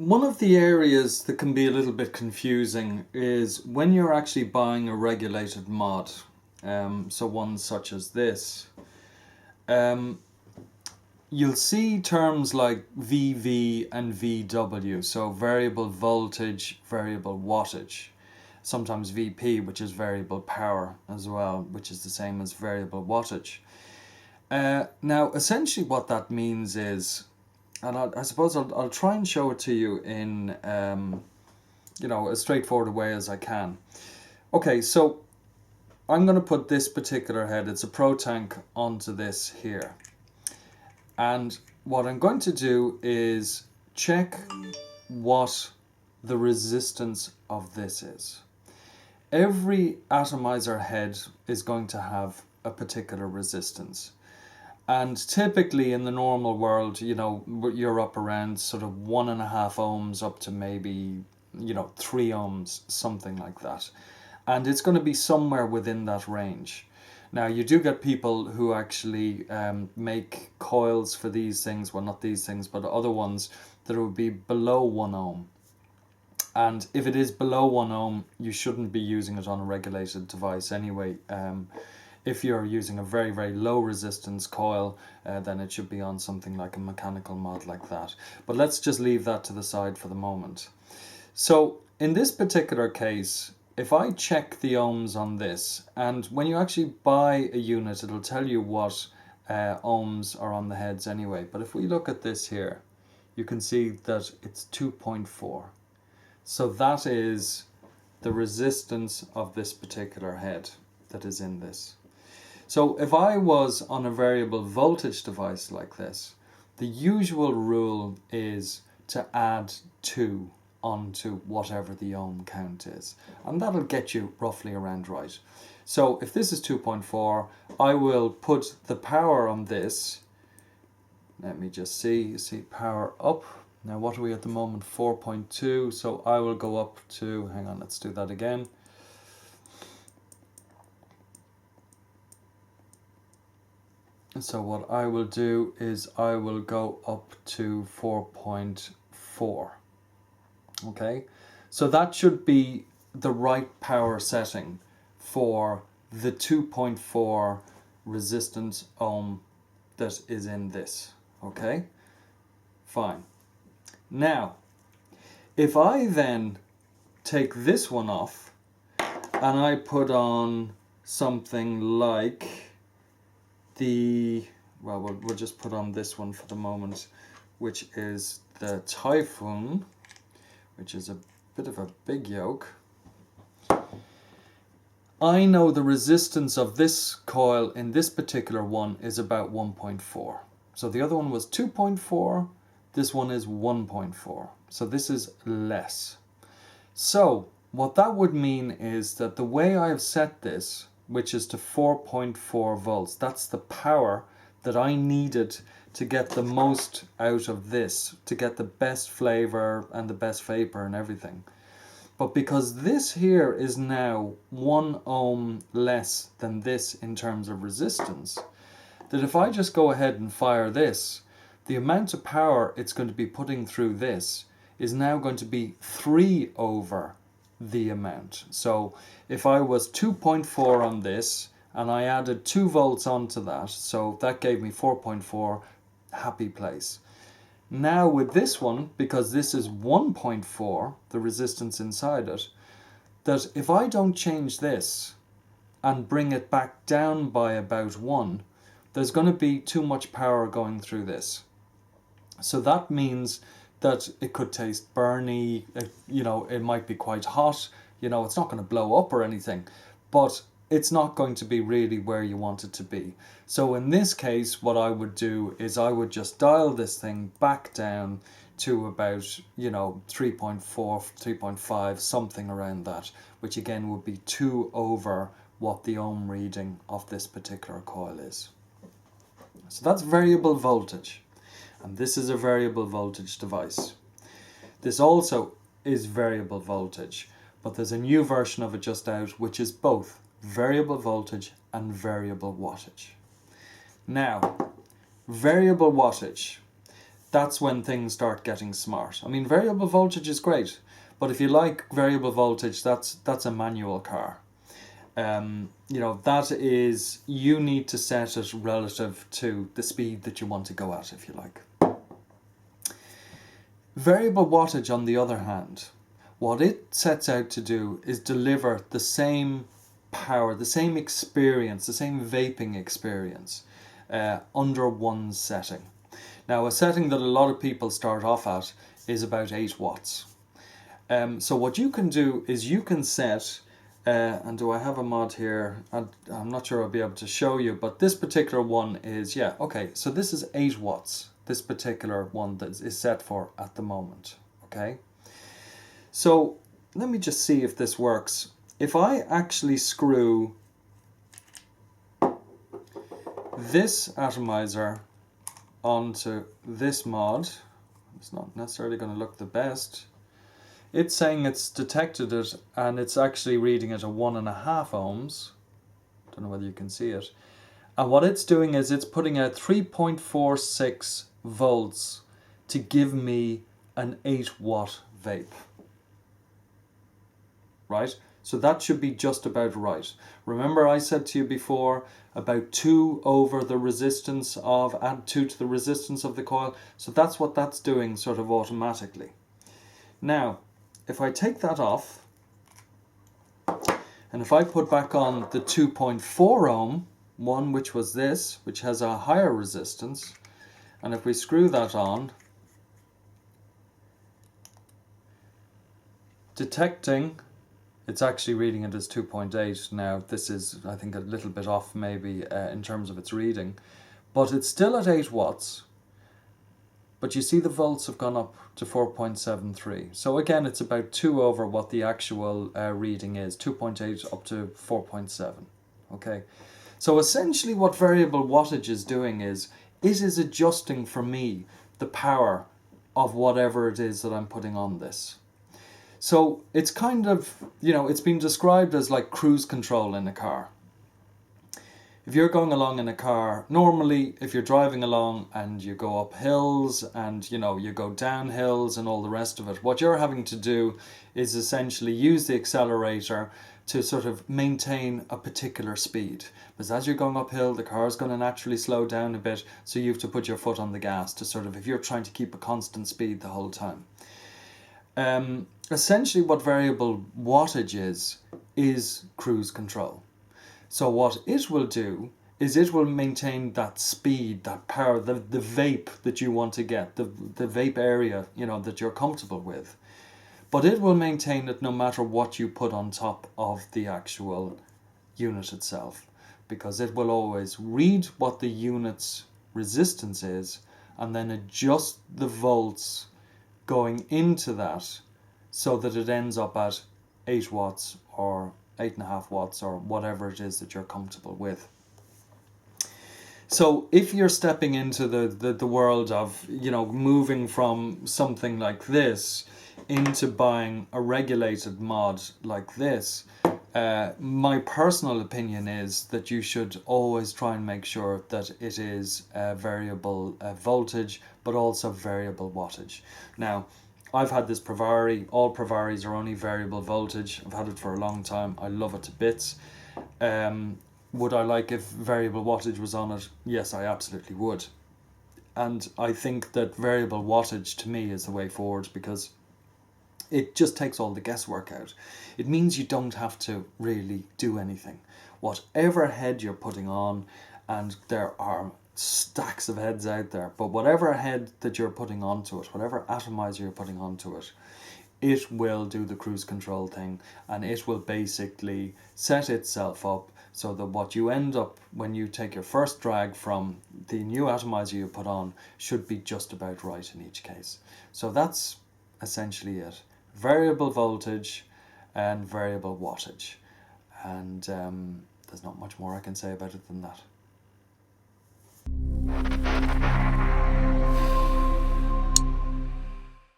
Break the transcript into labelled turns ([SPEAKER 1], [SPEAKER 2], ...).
[SPEAKER 1] One of the areas that can be a little bit confusing is when you're actually buying a regulated mod, so one such as this, you'll see terms like VV and VW, so variable voltage, variable wattage. Sometimes VP, which is variable power as well, which is the same as variable wattage. Now, essentially what that means is, and I suppose I'll try and show it to you in, as straightforward a way as I can. Okay, so I'm going to put this particular head, it's a Pro Tank, onto this here. And what I'm going to do is check what the resistance of this is. Every atomizer head is going to have a particular resistance. And typically in the normal world, you're up around sort of 1.5 ohms up to maybe, 3 ohms, something like that. And it's going to be somewhere within that range. Now, you do get people who actually make coils for these things, well, not these things, but other ones that would be below 1 ohm. And if it is below 1 ohm, you shouldn't be using it on a regulated device anyway. If you're using a very, very low resistance coil, then it should be on something like a mechanical mod like that. But let's just leave that to the side for the moment. So in this particular case, if I check the ohms on this, and when you actually buy a unit, it'll tell you what ohms are on the heads anyway. But if we look at this here, you can see that it's 2.4. So that is the resistance of this particular head that is in this. So if I was on a variable voltage device like this, the usual rule is to add 2 onto whatever the ohm count is. And that'll get you roughly around right. So if this is 2.4, I will put the power on this. Let me just see power up. Now what are we at the moment? 4.2. So I will go up to, hang on, let's do that again. So what I will do is I will go up to 4.4. Okay, so that should be the right power setting for the 2.4 resistance ohm that is in this. Okay, fine. Now, if I then take this one off and I put on something like we'll just put on this one for the moment, which is the Typhoon, which is a bit of a big yoke. I know the resistance of this coil in this particular one is about 1.4. So the other one was 2.4, this one is 1.4. So this is less. So what that would mean is that the way I have set this, which is to 4.4 volts, that's the power that I needed to get the most out of this, to get the best flavor and the best vapor and everything. But because this here is now 1 ohm less than this in terms of resistance, that if I just go ahead and fire this, the amount of power it's going to be putting through this is now going to be 3 over the amount. So if I was 2.4 on this and I added 2 volts onto that, so that gave me 4.4, happy place. Now with this one, because this is 1.4, the resistance inside it, that if I don't change this and bring it back down by about 1, there's going to be too much power going through this. So that means that it could taste burny, it might be quite hot, it's not going to blow up or anything, but it's not going to be really where you want it to be. So in this case, what I would do is I would just dial this thing back down to about, 3.4, 3.5, something around that, which again would be 2 over what the ohm reading of this particular coil is. So that's variable voltage. And this is a variable voltage device. This also is variable voltage, but there's a new version of it just out, which is both variable voltage and variable wattage. Now, variable wattage. that's when things start getting smart. I mean, variable voltage is great, but if you like variable voltage, that's a manual car. You know, that is, you need to set it relative to the speed that you want to go at, if you like. Variable wattage, on the other hand, what it sets out to do is deliver the same power, the same experience, the same vaping experience under one setting. Now, a setting that a lot of people start off at is about 8 watts. So what you can do is you can set, and do I have a mod here? I'm not sure I'll be able to show you, but this particular one is, yeah, okay, so this is 8 watts, this particular one that is set for at the moment, okay? So let me just see if this works. If I actually screw this atomizer onto this mod, it's not necessarily going to look the best. It's saying it's detected it, and it's actually reading it at 1.5 ohms. Don't know whether you can see it. And what it's doing is it's putting out 3.46 volts to give me an 8 watt vape. Right? So that should be just about right. Remember I said to you before about 2 over the resistance of, add 2 to the resistance of the coil. So that's what that's doing sort of automatically. Now, if I take that off, and if I put back on the 2.4 ohm one, which was this, which has a higher resistance, and if we screw that on, detecting, it's actually reading it as 2.8. Now this is, I think, a little bit off maybe in terms of its reading, but it's still at 8 watts. But you see the volts have gone up to 4.73. So again, it's about 2 over what the actual reading is, 2.8 up to 4.7. Okay, so essentially what variable wattage is doing is, it is adjusting for me the power of whatever it is that I'm putting on this. So it's kind of, you know, it's been described as like cruise control in a car. If you're going along in a car, normally if you're driving along and you go up hills and, you know, you go down hills and all the rest of it, what you're having to do is essentially use the accelerator to sort of maintain a particular speed. Because as you're going uphill, the car is going to naturally slow down a bit, so you have to put your foot on the gas to sort of, if you're trying to keep a constant speed the whole time. Essentially what variable wattage is cruise control. So what it will do is it will maintain that speed, that power, the vape that you want to get, the vape area, you know, that you're comfortable with. But it will maintain it no matter what you put on top of the actual unit itself, because it will always read what the unit's resistance is and then adjust the volts going into that so that it ends up at 8 watts or 8.5 watts or whatever it is that you're comfortable with. So if you're stepping into the world of, you know, moving from something like this into buying a regulated mod like this, my personal opinion is that you should always try and make sure that it is variable voltage, but also variable wattage. Now, I've had this Pravari. All Pravaris are only variable voltage. I've had it for a long time. I love it to bits. Would I like if variable wattage was on it? Yes, I absolutely would. And I think that variable wattage to me is the way forward, because it just takes all the guesswork out. It means you don't have to really do anything. Whatever head you're putting on, and there are stacks of heads out there, but whatever head that you're putting onto it, whatever atomizer you're putting onto it, it will do the cruise control thing, and it will basically set itself up so that what you end up when you take your first drag from the new atomizer you put on should be just about right in each case. So that's essentially it. Variable voltage and variable wattage, and there's not much more I can say about it than that.